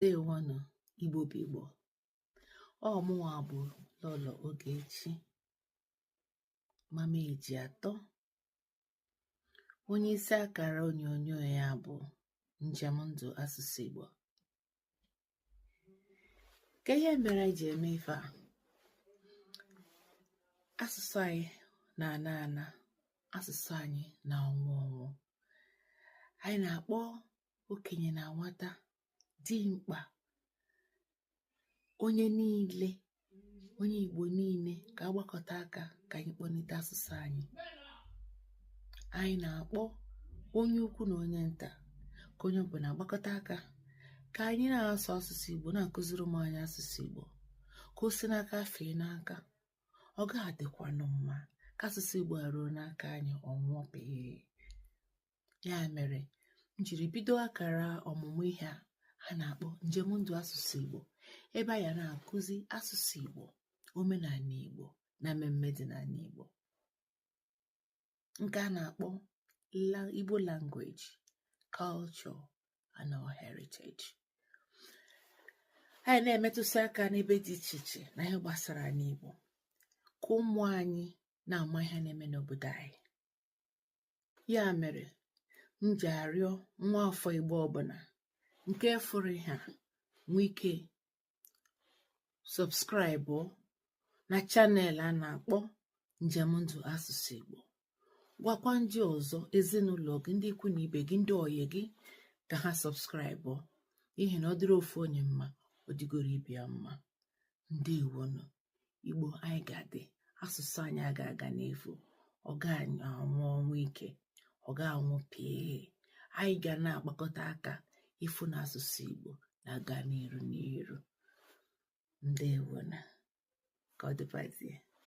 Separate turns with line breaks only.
Ndeewonu Igbo bụ Igbo. Mụnwa bụ Lolo Ogechi Mama Ejiatọ. Onye isi akara onyonyo ya bụ Njem Ndụ Asụsụ Igbo. Ka ihe mere anyị ji eme ife a? Asụsụ anyị na-ana ana, asụsụ anyị na-anwụ ọnwụ. Anyị na-akpọ okenye na nwata, dimkpa, onye niile, onye Igbo niile ka agbakọta aka ka anyị kpọlite asụsụ anyị. Anyị na-akpọ onye ukwu na onye nta ka onye ọbụla agbakọta aka ka anyị na-asụ asụsụ Igbo, na-akụziri ụmụ anyị asụsụ Igbo, ka o si n'aka fee n'aka. Ọ ga-adịkwanụ mma ka asụsụ Igbo ruo n'aka anyị ọnwụọ pee. Ya mere m jiri bido akara ọmụmụ ihe a na-akpọ Njem Ndụ Asụsụ Igbo, ebe anyị na-akụzi asụsụ Igbo, omenala Igbo na mmemme dị n'ala Igbo, nke a na-akpọ Igbo language, culture and our heritage. Anyị na-emetụsị aka n'ebe dị iche iche na ihe gbasara n'Igbo, ka ụmụ anyị na-ama ihe na-eme n'obodo anyị. Ya mere m ji arịọ nwa afọ Igbo ọbụla nke fụrụ ihe a nwee ike sọbskraịbụ na chanel a na-akpọ Njem Ndụ Asụsụ Igbo. Gwakwa ndị ọzọ, ezinụlọ gị, ndị ikwu na ibe gị, ndị ọyị gị, ka ha sọbskraịbụ, n'ihi na ọ dịrị ofu onye mma, ọ dịgoro ibe ya mma. Ndewonu Igbo, anyị ga-adị, asụsụ anyị aga n'efu, ọ ga-anwụ ọnwụ ike, ọ ga-anwụ pee. Anyị ga na-agbakọta aka ịfụ na asụsụ Igbo na-aga n'iru. Ndewonu, ka ọ dịbazie.